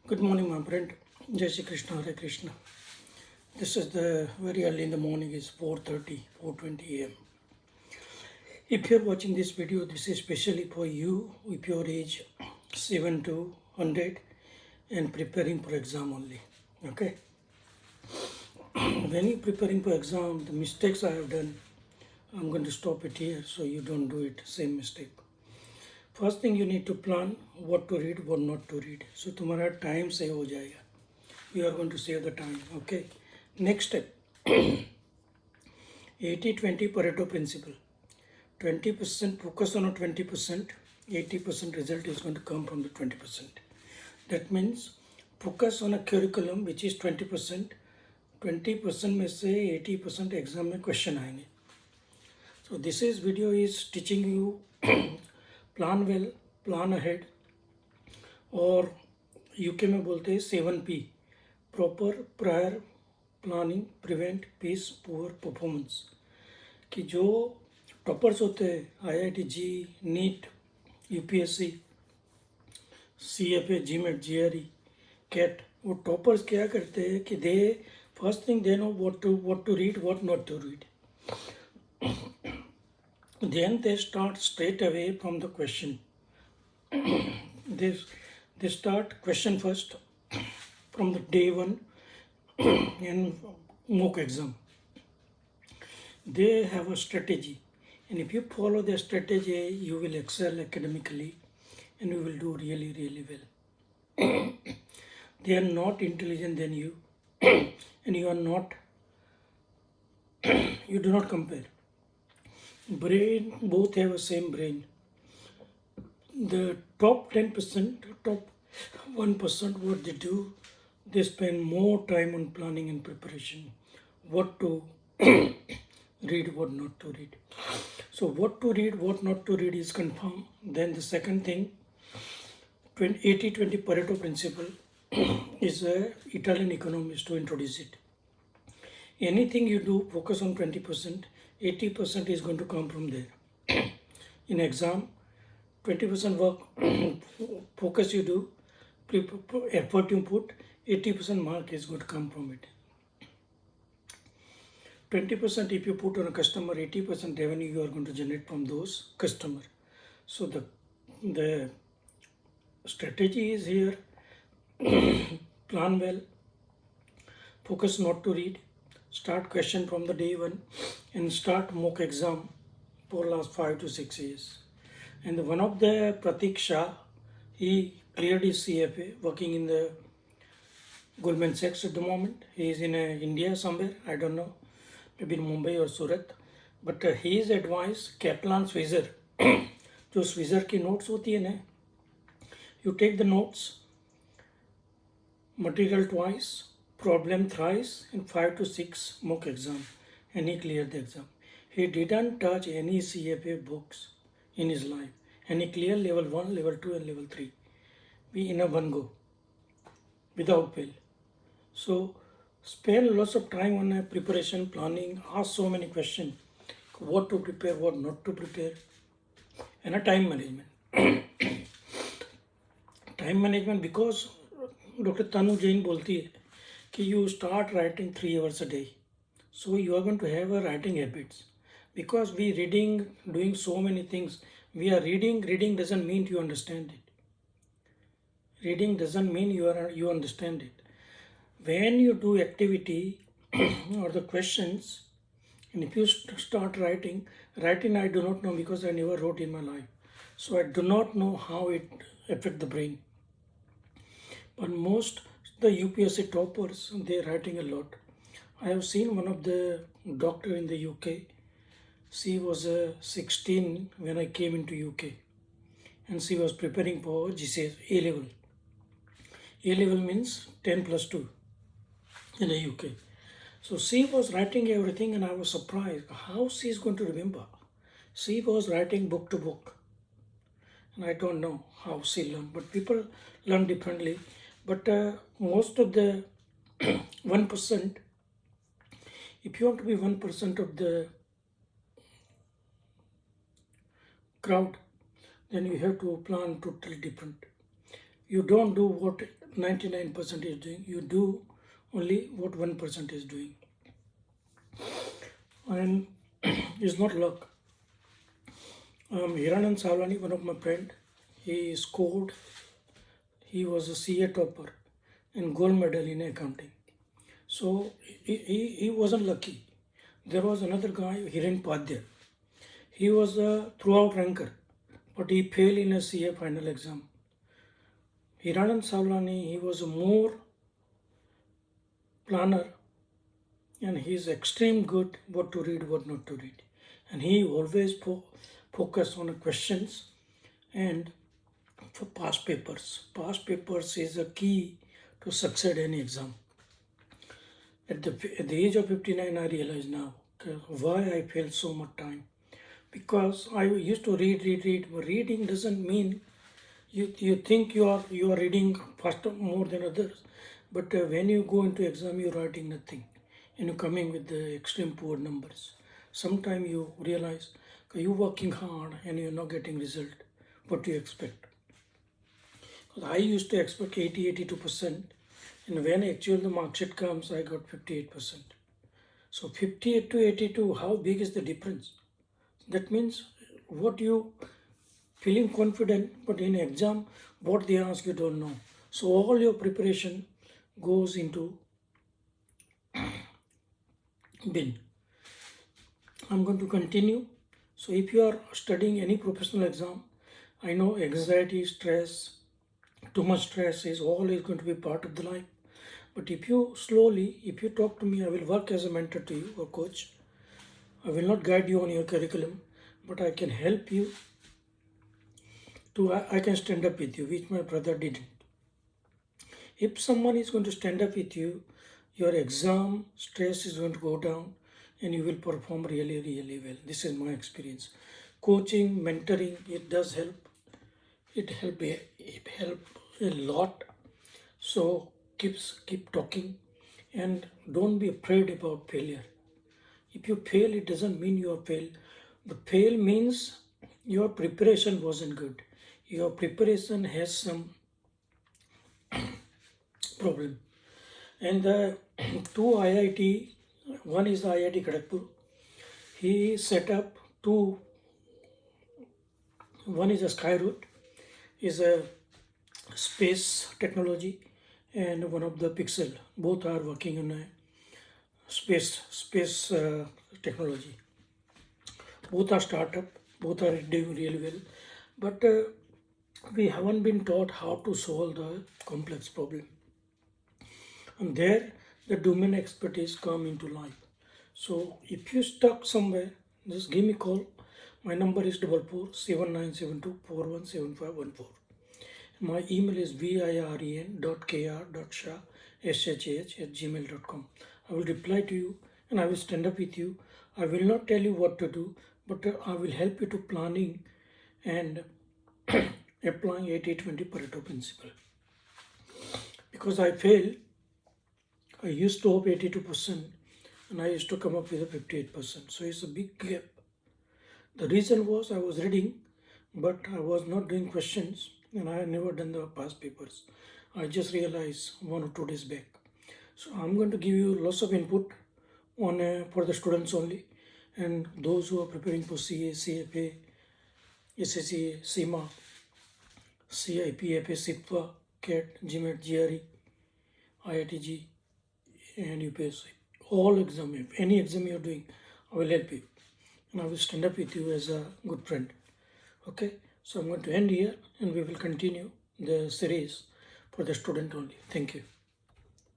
Good morning, my friend. Jai Shri Krishna, Hare Krishna. This is the very early in the morning. It's 4:30, 4:20 a.m. If you're watching this video, this is especially for you if your age 7 to 100 and preparing for exam only. Okay. When you're preparing for exam, the mistakes I have done, I'm going to stop it here so you don't do it. Same mistake. First thing you need to plan what to read, what not to read. So तुम्हारा time save हो जाएगा. You are going to save the time. Okay. Next step. 80-20 Pareto principle. 20% focus on a 20%, 80% result is going to come from the 20%. That means focus on a curriculum which is 20%, 20% में से 80% exam में question आएंगे. So this is video is teaching you plan well, plan ahead, और UK में बोलते हैं 7P, proper, prior, planning, prevent, piss, poor performance. कि जो टॉपर्स होते हैं IIT JEE, NEET, UPSC, CFA, GMAT, GRE, CAT, वो टॉपर्स क्या करते हैं कि they first thing they know what to read, what not to read. Then they start straight away from the question. They start question first from the day one and mock exam. They have a strategy, and if you follow their strategy, you will excel academically and you will do really, really well. They are not intelligent than you, and you are not, you do not compare. Brain, both have the same brain. The top 10%, top 1%, what they do, they spend more time on planning and preparation, what to read, what not to read. So what to read, what not to read is confirmed. Then the second thing, 80-20 Pareto principle is a Italian economist to introduce it. Anything you do, focus on 20%, 80% is going to come from there. In exam, 20% work, focus you do, effort you put, 80% mark is going to come from it. 20% if you put on a customer, 80% revenue you are going to generate from those customer. So the strategy is here. Plan well, focus not to read, start question from the day one, and start mock exam for last 5 to 6 years. And one of the Pratik Shah, he cleared his CFA, working in the Goldman Sachs at the moment. He is in India somewhere, I don't know, maybe in Mumbai or Surat. But his advice, Kaplan Swizzer, जो स्विजर की notes होती है ना, you take the notes, material twice, problem thrice, and 5 to 6 mock exam, and he cleared the exam. He didn't touch any CFA books in his life, and he cleared level 1, level 2, and level 3 in a one go without fail. So spend lots of time on preparation, planning, ask so many questions, what to prepare, what not to prepare, and a time management. Time management, because Dr. Tanu Jain बोलती है कि you start writing 3 hours a day. So you are going to have a writing habits. Because we reading, doing so many things. We are reading doesn't mean you understand it. Reading doesn't mean you understand it. When you do activity or the questions, and if you start writing I do not know because I never wrote in my life. So I do not know how it affect the brain. But most the UPSC toppers, they are writing a lot. I have seen one of the doctor in the UK. She was 16 when I came into UK, and she was preparing for GCS A level. A level means 10 plus 2 in the UK. So she was writing everything, and I was surprised how she is going to remember. She was writing book to book, and I don't know how she learned, but people learn differently. But most of the 1%, if you want to be 1% of the crowd, then you have to plan totally different. you don't do what 99% is doing, you do only what 1% is doing. And it's not luck. Hiranand Savlani, one of my friend, he scored, he was a CA topper and gold medal in accounting. So he wasn't lucky. There was another guy, Hiren Padya. He was a throughout ranker, but he failed in a CA final exam. Hiranand Savlani, he was a more planner and he is extreme good what to read, what not to read. And he always focus on the questions and for past papers. Past papers is a key to succeed any exam. At the age of 59, I realize now why I failed so much time. Because I used to read, but reading doesn't mean you think you are reading faster more than others, but when you go into exam, you're writing nothing, and you're coming with the extreme poor numbers. Sometimes you realize you're working hard and you're not getting result what you expect. I used to expect 82%, and when actually the mark sheet comes, I got 58%. So 58 to 82, how big is the difference? That means what you feeling confident, but in exam, what they ask you don't know. So all your preparation goes into bin. I'm going to continue. So if you are studying any professional exam, I know anxiety, stress, too much stress is always going to be part of the life. But if you talk to me, I will work as a mentor to you or coach. I will not guide you on your curriculum, but I can help you I can stand up with you, which my brother didn't. If someone is going to stand up with you, your exam stress is going to go down and you will perform really, really well. This is my experience. Coaching, mentoring, it does help. It help a lot. So keep talking and don't be afraid about failure. If you fail, it doesn't mean you are failed. The fail means your preparation wasn't good. Your preparation has some problem. And the two IIT, one is the IIT Kharagpur. He set up two. One is a Skyroot, is a space technology, and one of the Pixel. Both are working on a space technology. Both are startup. Both are doing really well, but we haven't been taught how to solve the complex problem. And there the domain expertise come into life. So if you stuck somewhere, just give me a call. My number is 447972417514. My email is viren.kr.shah@gmail.com. I will reply to you and I will stand up with you. I will not tell you what to do, but I will help you to planning and applying 80-20 Pareto principle. Because I failed, I used to hope 82% and I used to come up with a 58%. So it's a big gap. The reason was I was reading, but I was not doing questions and I had never done the past papers. I just realized 1 or 2 days back. So I'm going to give you lots of input on for the students only and those who are preparing for CA, CFA, SSCA, CIMA, CIP, FA, SIPA, CAT, GMAT, GRE, IITG, and UPSC. All exam, if any exam you are doing, I will help you. And I will stand up with you as a good friend. Okay, so I'm going to end here and we will continue the series for the student only. Thank you.